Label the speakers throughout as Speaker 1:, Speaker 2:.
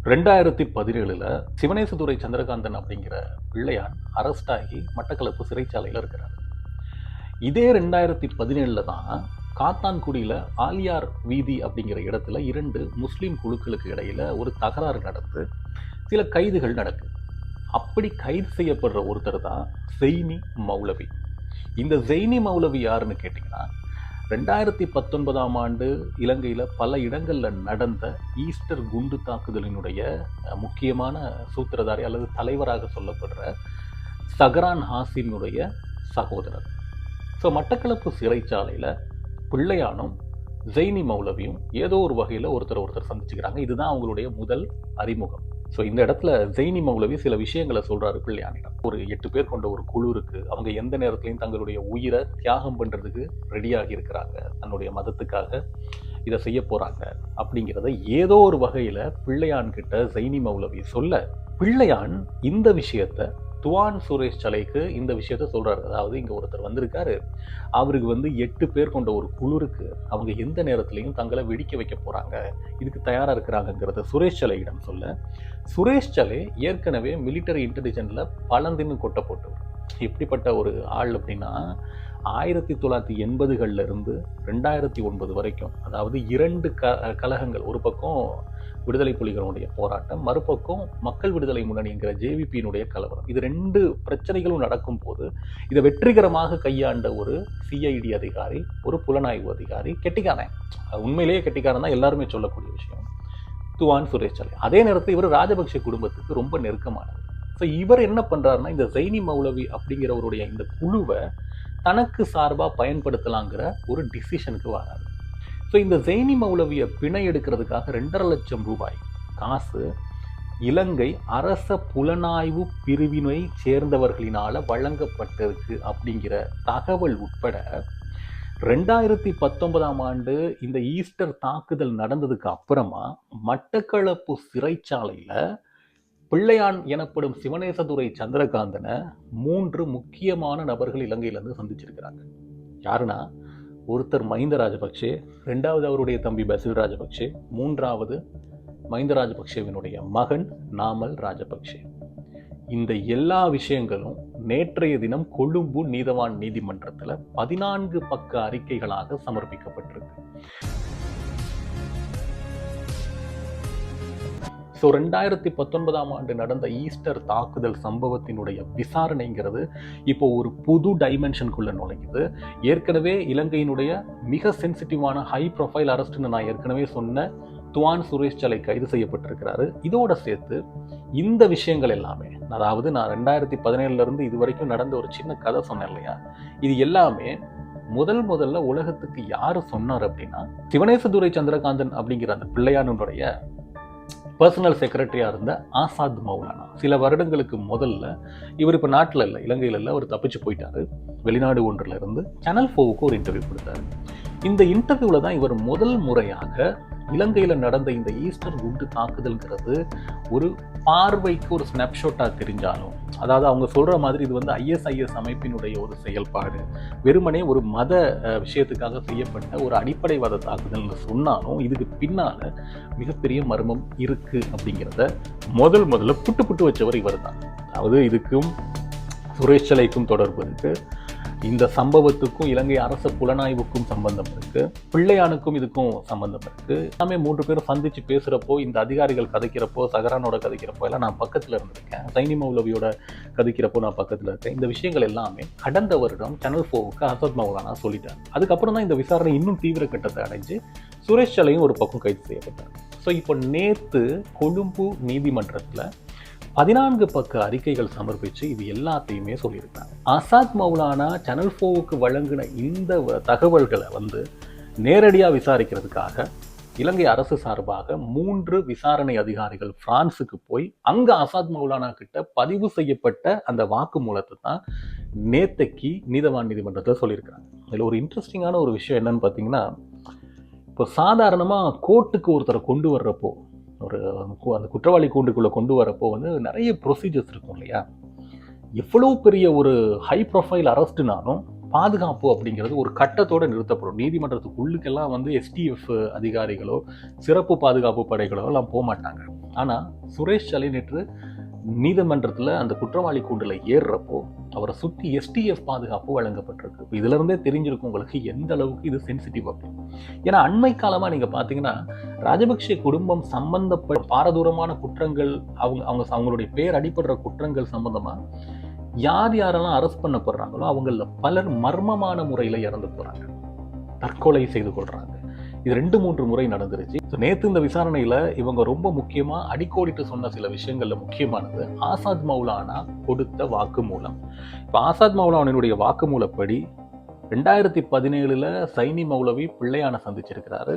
Speaker 1: 2017 சிவனேசதுரை சந்திரகாந்தன் அப்படிங்கிற பிள்ளையான் அரெஸ்ட் ஆகி மட்டக்களப்பு சிறைச்சாலையில் இருக்கிறார். இதே 2017 தான் காத்தான்குடியில் ஆலியார் வீதி அப்படிங்கிற இடத்துல 2 முஸ்லீம் குழுக்களுக்கு இடையில ஒரு தகராறு நடந்து சில கைதுகள் நடக்குது. அப்படி கைது செய்யப்படுற ஒருத்தர் தான் ஜெய்னி மௌலவி. இந்த ஜெய்னி மௌலவி யாருன்னு கேட்டிங்கன்னா 2019 ஆண்டு இலங்கையில் பல இடங்களில் நடந்த ஈஸ்டர் குண்டு தாக்குதலினுடைய முக்கியமான சூத்திரதாரி அல்லது தலைவராக சொல்லப்படுற சஹ்ரான் ஹாசினுடைய சகோதரர். ஸோ மட்டக்களப்பு சிறைச்சாலையில் பிள்ளையானும் ஜெய்னி மௌலவியும் ஏதோ ஒரு வகையில் ஒருத்தர் சந்திச்சுக்கிறாங்க. இதுதான் அவங்களுடைய முதல் அறிமுகம். ஸோ இந்த இடத்துல ஜெய்னி மௌலவி சில விஷயங்களை சொல்கிறாரு பிள்ளையானிடம். ஒரு 8 பேர் கொண்ட ஒரு குழு இருக்குது, அவங்க எந்த நேரத்துலையும் தங்களுடைய உயிரை தியாகம் பண்ணுறதுக்கு ரெடியாகி இருக்கிறாங்க, தன்னுடைய மதத்துக்காக இதை செய்ய போகிறாங்க அப்படிங்கிறத ஏதோ ஒரு வகையில் பிள்ளையான் கிட்ட ஜெய்னி மௌலவி சொல்ல, பிள்ளையான் இந்த விஷயத்தை துவான் சுரேஷ் சலைக்கு இந்த விஷயத்த சொல்கிறாரு. அதாவது இங்கே ஒருத்தர் வந்திருக்காரு, அவருக்கு 8 பேர் கொண்ட ஒரு குழு இருக்கு, அவங்க எந்த நேரத்துலையும் தங்களை வெடிக்க வைக்க போகிறாங்க, இதுக்கு தயாராக இருக்கிறாங்கிறத சுரேஷ் சலையிடம் சொல்ல, சுரேஷ் சலை ஏற்கனவே மிலிட்டரி இன்டெலிஜென்ஸில் பலந்தின்னு கொட்ட போட்டவர். எப்படிப்பட்ட ஒரு ஆள் அப்படின்னா 1980 இருந்து 2009 வரைக்கும், அதாவது 2 கழகங்கள், ஒரு பக்கம் விடுதலை புலிகளுடைய போராட்டம், மறுபக்கம் மக்கள் விடுதலை முன்னணி என்கிற ஜேவிபியினுடைய கலவரம், இது 2 பிரச்சனைகளும் நடக்கும் போது இதை வெற்றிகரமாக கையாண்ட ஒரு சிஐடி அதிகாரி, ஒரு புலனாய்வு அதிகாரி, கெட்டிக்காரன், உண்மையிலேயே கெட்டிக்காரன் தான் எல்லாருமே சொல்லக்கூடிய விஷயம், துவான் சுரேஷ் சலை. அதே நேரத்தில் இவர் ராஜபக்ஷ குடும்பத்துக்கு ரொம்ப நெருக்கமானது. ஸோ இவர் என்ன பண்ணுறாருன்னா, இந்த ஜெய்னி மௌலவி அப்படிங்கிறவருடைய இந்த குழுவை தனக்கு சார்பாக பயன்படுத்தலாங்கிற ஒரு டிசிஷனுக்கு வராரு. ஸோ இந்த ஜெய்னி மௌலவியை பிணை எடுக்கிறதுக்காக 2.5 லட்சம் ரூபாய் காசு இலங்கை அரச புலனாய்வு பிரிவினை சேர்ந்தவர்களினால வழங்கப்பட்டிருக்கு அப்படிங்கிற தகவல் உட்பட 2019 ஆண்டு இந்த ஈஸ்டர் தாக்குதல் நடந்ததுக்கு அப்புறமா மட்டக்களப்பு சிறைச்சாலையில் பிள்ளையான் எனப்படும் சிவனேசதுரை சந்திரகாந்தனை 3 முக்கியமான நபர்கள் இலங்கையிலேருந்து சந்திச்சிருக்கிறாங்க. யாருன்னா, ஒருத்தர் மஹிந்த ராஜபக்ஷே, 2வது அவருடைய தம்பி பசில் ராஜபக்ஷே, 3வது மஹிந்த ராஜபக்ஷேவினுடைய மகன் நாமல் ராஜபக்ஷே. இந்த எல்லா விஷயங்களும் நேற்றைய தினம் கொழும்பு நீதவான் நீதிமன்றத்தில் 14 பக்க அறிக்கைகளாக சமர்ப்பிக்கப்பட்டிருக்கு. ஸோ 2019 ஆண்டு நடந்த ஈஸ்டர் தாக்குதல் சம்பவத்தினுடைய விசாரணைங்கிறது இப்போ ஒரு புது டைமென்ஷனுக்குள்ள நுழையுது. ஏற்கனவே இலங்கையினுடைய மிக சென்சிட்டிவான ஹை ப்ரொஃபைல் அரெஸ்ட்னு நான் ஏற்கனவே சொன்ன துவான் சுரேஷ் சலை கைது செய்யப்பட்டிருக்கிறாரு. இதோட சேர்த்து இந்த விஷயங்கள் எல்லாமே, அதாவது நான் 2017 இது வரைக்கும் நடந்த ஒரு சின்ன கதை சொன்னேன் இல்லையா, இது எல்லாமே முதல்ல உலகத்துக்கு யாரு சொன்னார் அப்படின்னா, சிவனேசதுரை சந்திரகாந்தன் அப்படிங்கிற அந்த பிள்ளையானுடைய பர்சனல் செக்ரட்டரியாக இருந்த ஆசாத் மௌலானா. சில வருடங்களுக்கு முதல்ல இவர் இப்போ நாட்டில் இல்லை, இலங்கையில் இல்லை, அவர் தப்பிச்சு போயிட்டாரு. வெளிநாடு ஒன்றில் இருந்து சேனல் 4க்கு ஒரு இன்டர்வியூ கொடுத்தாரு. இந்த இன்டர்வியூவில் தான் இவர் முதல் முறையாக இலங்கையில் நடந்த இந்த ஈஸ்டர் குண்டு தாக்குதல்ங்கிறது ஒரு பார்வைக்கு ஒரு ஸ்னாப்ஷாட்டாக தெரிஞ்சாலும், அதாவது அவங்க சொல்கிற மாதிரி இது ஐஎஸ்ஐஎஸ் அமைப்பினுடைய ஒரு செயல்பாடு, வெறுமனே ஒரு மத விஷயத்துக்காக செய்யப்பட்ட ஒரு அடிப்படைவாத தாக்குதல்னு சொன்னாலும் இதுக்கு பின்னால் மிகப்பெரிய மர்மம் இருக்குது அப்படிங்கிறத முதல்ல புட்டு வச்சவர் இவர் தான். அதாவது இதுக்கும் சுரேஷ் சலைக்கும் தொடர்பு இருக்குது, இந்த சம்பவத்துக்கும் இலங்கை அரசு புலனாய்வுக்கும் சம்பந்தம் இருக்கு, பிள்ளையானுக்கும் இதுக்கும் சம்பந்தம் இருக்கு. எல்லாமே 3 பேரும் சந்திச்சு பேசுறப்போ, இந்த அதிகாரிகள் கதைக்கிறப்போ, சஹ்ரானோட கதைக்கிறப்போ எல்லாம் நான் பக்கத்துல இருந்திருக்கேன், ஜெய்னி மௌலவியோட கதைக்கிறப்போ நான் பக்கத்துல இருக்கேன். இந்த விஷயங்கள் எல்லாமே கடந்த வருடம் சேனல் 4க்கு ஆசாத் மௌலானா சொல்லிட்டார். அதுக்கப்புறம் தான் இந்த விசாரணை இன்னும் தீவிர கட்டத்தை அடைஞ்சு சுரேஷ் சலையும் ஒரு பக்கம் கைது செய்யப்பட்டார். ஸோ இப்போ நேற்று கொழும்பு நீதிமன்றத்தில் 14 பக்க அறிக்கைகள் சமர்ப்பித்து இது எல்லாத்தையுமே சொல்லியிருக்காங்க. ஆசாத் மௌலானா சேனல் 4க்கு வழங்கின இந்த தகவல்களை நேரடியாக விசாரிக்கிறதுக்காக இலங்கை அரசு சார்பாக 3 விசாரணை அதிகாரிகள் பிரான்ஸுக்கு போய் அங்கே ஆசாத் மௌலானா கிட்ட பதிவு செய்யப்பட்ட அந்த வாக்குமூலத்தை தான் நேத்தைக்கு நீதவான் நீதிமன்றத்தில் சொல்லியிருக்காங்க. இதில் ஒரு இன்ட்ரெஸ்டிங்கான ஒரு விஷயம் என்னன்னு பார்த்தீங்கன்னா, இப்போ சாதாரணமாக கோர்ட்டுக்கு ஒருத்தரை கொண்டு வர்றப்போ, அந்த குற்றவாளி கூண்டுக்குள்ளே கொண்டு வரப்போ நிறைய ப்ரொசீஜர்ஸ் இருக்கும் இல்லையா. எவ்வளோ பெரிய ஒரு ஹை ப்ரொஃபைல் அரெஸ்ட்னாலும் பாதுகாப்பு அப்படிங்கிறது ஒரு கட்டத்தோடு நிறுத்தப்படும். நீதிமன்றத்துக்குள்ளுக்கெல்லாம் எஸ்டிஎஃப் அதிகாரிகளோ சிறப்பு பாதுகாப்பு படைகளோ எல்லாம் போக மாட்டாங்க. ஆனால் சுரேஷ் சலை நேற்று நீதிமன்றத்தில் அந்த குற்றவாளி கூண்டில் ஏறுறப்போ அவரை சுற்றி எஸ்டிஎஃப் பாதுகாப்பு வழங்கப்பட்டிருக்கு. இப்போ இதுல இருந்தே தெரிஞ்சிருக்கும் உங்களுக்கு எந்த அளவுக்கு இது சென்சிட்டிவ் அப்படின்னு. ஏன்னா அண்மை காலமாக நீங்கள் பார்த்தீங்கன்னா ராஜபக்சே குடும்பம் சம்பந்தப்பட்ட பாரதூரமான குற்றங்கள், அவங்களுடைய பேர் அடிப்படுற குற்றங்கள் சம்பந்தமாக யார் யாரெல்லாம் அரெஸ்ட் பண்ணப்படுறாங்களோ அவங்கள பலர் மர்மமான முறையில் இறந்து போகிறாங்க, தற்கொலை செய்து கொள்கிறாங்க. இது 2-3 முறை நடந்துருச்சு. நேற்று இந்த விசாரணையில் இவங்க ரொம்ப முக்கியமாக அடிக்கோடிட்டு சொன்ன சில விஷயங்கள்ல முக்கியமானது ஆசாத் மௌலானா கொடுத்த வாக்குமூலம். இப்போ ஆசாத் மௌலானாவுடைய வாக்குமூலப்படி 2017 சைனி மௌலவி பிள்ளையான சந்திச்சிருக்கிறாரு.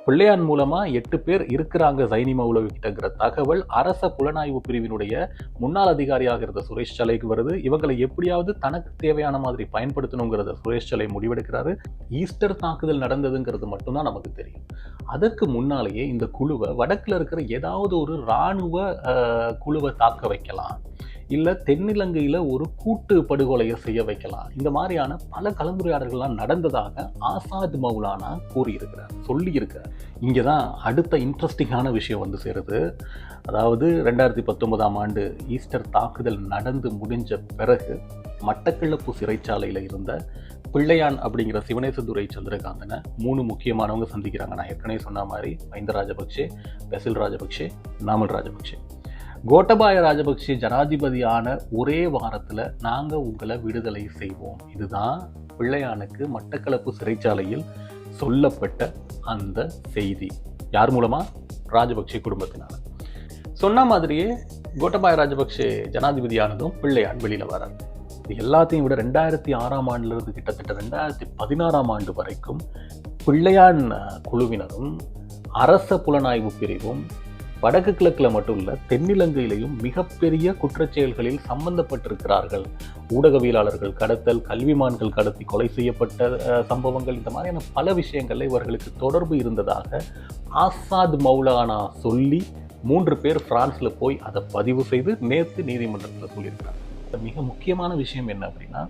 Speaker 1: பிள்ளையான் மூலமா 8 பேர் இருக்கிறாங்க சைனி மௌலவி கிட்டங்கிற தகவல் அரச புலனாய்வு பிரிவினுடைய முன்னாள் அதிகாரியாக இருந்த சுரேஷ் சலைக்கு வருது. இவங்களை எப்படியாவது தனக்கு தேவையான மாதிரி பயன்படுத்தணுங்கிறத சுரேஷ் சலை முடிவெடுக்கிறாரு. ஈஸ்டர் தாக்குதல் நடந்ததுங்கிறது மட்டும்தான் நமக்கு தெரியும். அதற்கு முன்னாலேயே இந்த குழுவை வடக்குல இருக்கிற ஏதாவது ஒரு இராணுவ குழுவை தாக்க வைக்கலாம், இல்லை தென்னிலங்கையில் ஒரு கூட்டு படுகொலையை செய்ய வைக்கலாம். இந்த மாதிரியான பல கலந்துரையாடல்கள்லாம் நடந்ததாக ஆசாத் மௌலானா கூறியிருக்கிறார், சொல்லியிருக்கிறார். இங்கே தான் அடுத்த இன்ட்ரெஸ்டிங்கான விஷயம் வந்து சேருது. அதாவது 2019 ஆண்டு ஈஸ்டர் தாக்குதல் நடந்து முடிஞ்ச பிறகு மட்டக்களப்பு சிறைச்சாலையில் இருந்த பிள்ளையான் அப்படிங்கிற சிவனேசதுரை சந்திரகாந்தனை 3 முக்கியமானவங்க சந்திக்கிறாங்க. நான் ஏற்கனவே சொன்ன மாதிரி மஹிந்த ராஜபக்சே, பெசில் ராஜபக்சே, நாமல் ராஜபக்சே. கோட்டபாய ராஜபக்சே ஜனாதிபதியான ஒரே வாரத்தில் நாங்கள் உங்களை விடுதலை செய்வோம், இதுதான் பிள்ளையானுக்கு மட்டக்களப்பு சிறைச்சாலையில் சொல்லப்பட்ட அந்த செய்தி. யார் மூலமா? ராஜபக்சே குடும்பத்தினால. சொன்ன மாதிரியே கோட்டபாய ராஜபக்சே ஜனாதிபதியானதும் பிள்ளையான் வெளியில் வரார். இது எல்லாத்தையும் விட 2006 ஆண்டிலிருந்து கிட்டத்தட்ட 2016 ஆண்டு வரைக்கும் பிள்ளையான் குழுவினரும் அரச புலனாய்வு பிரிவும் வடக்கு கிழக்கில் மட்டும் இல்லை தென்னிலங்கையிலையும் மிகப்பெரிய குற்றச்செயல்களில் சம்பந்தப்பட்டிருக்கிறார்கள். ஊடகவியலாளர்கள் கடத்தல், கல்விமான்கள் கடத்தி கொலை செய்யப்பட்ட சம்பவங்கள், இந்த மாதிரியான பல விஷயங்கள்ல இவர்களுக்கு தொடர்பு இருந்ததாக ஆசாத் மௌலானா சொல்லி 3 பேர் பிரான்ஸ்ல போய் அதை பதிவு செய்து நேற்று நீதிமன்றத்தில் சொல்லியிருக்கிறாங்க. மிக முக்கியமான விஷயம் என்ன அப்படின்னா,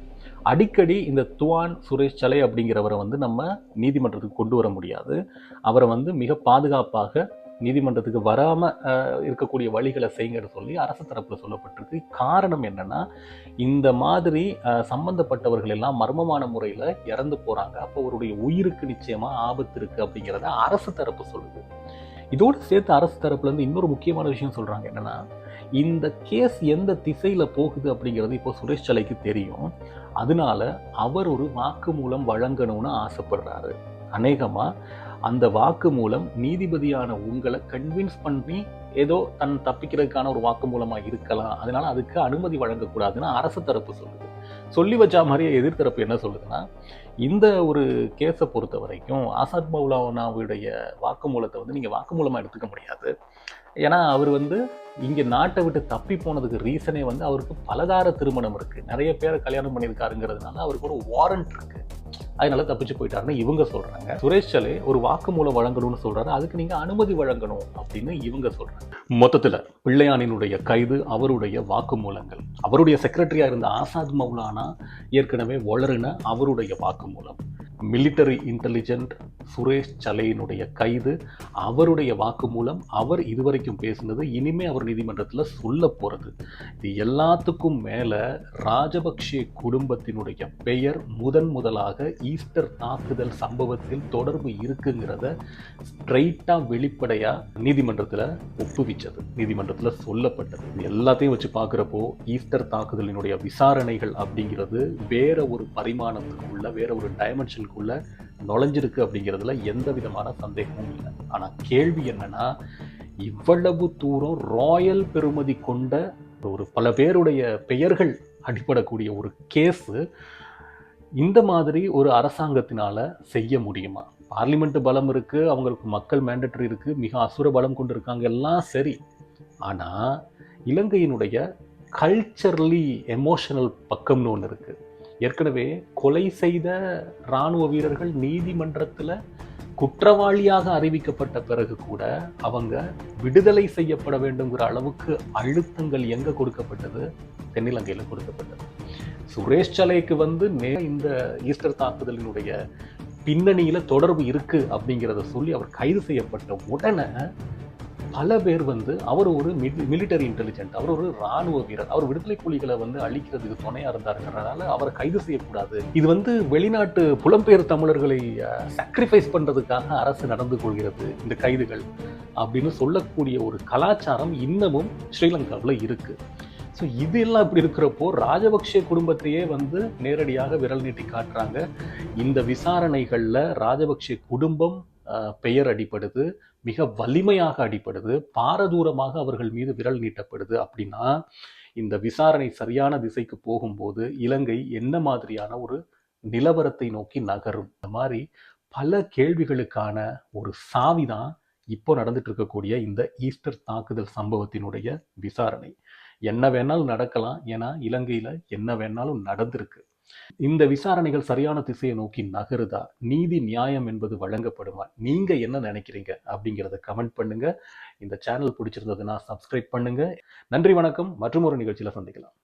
Speaker 1: அடிக்கடி இந்த துவான் சுரேஷ் சலை அப்படிங்கிறவரை வந்து நம்ம நீதிமன்றத்துக்கு கொண்டு வர முடியாது. அவரை வந்து மிக பாதுகாப்பாக நீதிமன்றத்துக்கு வராமல் இருக்கக்கூடிய வழிகளை செய்யுங்கன்னு சொல்லி அரசு தரப்பில் சொல்லப்பட்டிருக்கு. காரணம் என்னன்னா, இந்த மாதிரி சம்பந்தப்பட்டவர்கள் எல்லாம் மர்மமான முறையில் இறந்து போகிறாங்க, அப்போ அவருடைய உயிருக்கு நிச்சயமாக ஆபத்து இருக்குது அப்படிங்கிறத அரசு தரப்பு சொல்லுது. இதோடு சேர்த்து அரசு தரப்புலேருந்து இன்னொரு முக்கியமான விஷயம் சொல்கிறாங்க. என்னென்னா, இந்த கேஸ் எந்த திசையில் போகுது அப்படிங்கிறது இப்போ சுரேஷ் சலைக்கு தெரியும். அதனால அவர் ஒரு வாக்குமூலம் வழங்கணும்னு ஆசைப்படுறாரு. அநேகமாக அந்த வாக்கு மூலம் நீதிபதியான உங்களை கன்வின்ஸ் பண்ணி ஏதோ தன் தப்பிக்கிறதுக்கான ஒரு வாக்கு மூலமா இருக்கலாம், அதனால அதுக்கு அனுமதி வழங்கக்கூடாதுன்னு அரசு தரப்பு சொல்லுது. சொல்லி வச்சா மாதிரியே எதிர்த்தரப்பு என்ன சொல்லுதுன்னா, இந்த ஒரு கேஸை பொறுத்த வரைக்கும் ஆசாத் மௌலானாவுடைய வாக்குமூலத்தை வந்து நீங்கள் வாக்குமூலமாக எடுத்துக்க முடியாது. ஏன்னா அவர் வந்து இங்கே நாட்டை விட்டு தப்பி போனதுக்கு ரீசனே வந்து அவருக்கு பலதார திருமணம் இருக்குது, நிறைய பேரை கல்யாணம் பண்ணியிருக்காருங்கிறதுனால அவருக்கு ஒரு வாரண்ட் இருக்குது, அதனால தப்பிச்சு போயிட்டாருன்னு இவங்க சொல்றாங்க. சுரேஷ் சலை ஒரு வாக்குமூலம் வழங்கணும்னு சொல்றாரு, அதுக்கு நீங்க அனுமதி வழங்கணும் அப்படின்னு இவங்க சொல்றாங்க. மொத்தத்துல பிள்ளையானினுடைய கைது, அவருடைய வாக்குமூலங்கள், அவருடைய செக்ரட்டரியா இருந்த ஆசாத் மௌலானா ஏற்கனவே வளருன அவருடைய வாக்குமூலம், மிலிட்டரி இன்டெலிஜென்ட் சுரேஷ் சலையினுடைய கைது, அவருடைய வாக்குமூலம், அவர் இதுவரைக்கும் பேசினது, இனிமே அவர் நீதிமன்றத்தில் சொல்ல போறது, இது எல்லாத்துக்கும் மேல ராஜபக்சே குடும்பத்தினுடைய பெயர் முதலாக ஈஸ்டர் தாக்குதல் சம்பவத்தில் தொடர்பு இருக்குங்கிறத ஸ்ட்ரைட்டா வெளிப்படையா நீதிமன்றத்தில் ஒப்புவிச்சது, நீதிமன்றத்தில் சொல்லப்பட்டது. இது எல்லாத்தையும் வச்சு பார்க்குறப்போ ஈஸ்டர் தாக்குதலினுடைய விசாரணைகள் அப்படிங்கிறது வேற ஒரு பரிமாணத்துக்குள்ள, வேற ஒரு டைமென்ஷனுக்குள்ள நுழைஞ்சிருக்கு அப்படிங்கிறதுல எந்த விதமான சந்தேகமும் இல்லை. ஆனா கேள்வி என்னன்னா, இவ்வளவு தூரம் ராயல் பெருமதி கொண்ட ஒரு பல பேருடைய பெயர்கள் அடிப்படக்கூடிய ஒரு கேஸ் இந்த மாதிரி ஒரு அரசாங்கத்தினால செய்ய முடியுமா? பார்லிமெண்ட் பலம் இருக்கு, அவங்களுக்கு மக்கள் மேண்டேட்டரி இருக்கு, மிக அசுர பலம் கொண்டு இருக்காங்க, எல்லாம் சரி. ஆனா இலங்கையினுடைய கல்ச்சரலி எமோஷனல் பக்கம்னு ஒன்று இருக்கு. ஏற்கனவே கொலை செய்த இராணுவ வீரர்கள் நீதிமன்றத்தில் குற்றவாளியாக அறிவிக்கப்பட்ட பிறகு கூட அவங்க விடுதலை செய்யப்பட வேண்டுங்கிற அளவுக்கு அழுத்தங்கள் எங்க கொடுக்கப்பட்டது? தென்னிலங்கையில் கொடுக்கப்பட்டது. சுரேஷ் சலைக்கு வந்து இந்த ஈஸ்டர் தாக்குதலினுடைய பின்னணியில தொடர்பு இருக்கு அப்படிங்கிறத சொல்லி அவர் கைது செய்யப்பட்ட உடனே பல பேர் வந்து அவர் ஒரு மிலிட்டரி இன்டெலிஜென்ட், அவர் ஒரு ராணுவ வீரர், அவர் விடுதலை புலிகளை வந்து அழிக்கிறதுக்கு துணையா இருந்தாருங்கிறதுனால அவரை கைது செய்யக்கூடாது, இது வந்து வெளிநாட்டு புலம்பெயர் தமிழர்களை சாக்ரிஃபைஸ் பண்றதுக்காக அரசு நடந்து கொள்கிறது இந்த கைதுகள் அப்படின்னு சொல்லக்கூடிய ஒரு கலாச்சாரம் இன்னமும் ஸ்ரீலங்காவில் இருக்கு. ஸோ இதெல்லாம் இப்படி இருக்கிறப்போ ராஜபக்ஷ குடும்பத்தையே வந்து நேரடியாக விரல் நீட்டி காட்டுறாங்க. இந்த விசாரணைகளில் ராஜபக்ஷ குடும்பம் பெயர் அடிப்படுது, மிக வலிமையாக அடிப்படுது, பாரதூரமாக அவர்கள் மீது விரல் நீட்டப்படுது. அப்படின்னா இந்த விசாரணை சரியான திசைக்கு போகும்போது இலங்கை என்ன மாதிரியான ஒரு நிலவரத்தை நோக்கி நகரும்? இந்த மாதிரி பல கேள்விகளுக்கான ஒரு சாவிதான் இப்போ நடந்துட்டு இருக்கக்கூடிய இந்த ஈஸ்டர் தாக்குதல் சம்பவத்தினுடைய விசாரணை. என்ன வேணாலும் நடக்கலாம், ஏன்னா இலங்கையில என்ன வேணாலும் நடந்திருக்கு. இந்த விசாரணைகள் சரியான திசையை நோக்கி நகருதா? நீதி நியாயம் என்பது வழங்கப்படுமா? நீங்க என்ன நினைக்கிறீங்க அப்படிங்கிறத கமெண்ட் பண்ணுங்க. இந்த சேனல் பிடிச்சிருந்ததுன்னா சப்ஸ்கிரைப் பண்ணுங்க. நன்றி, வணக்கம். மற்றும் ஒரு நிகழ்ச்சியில சந்திக்கலாம்.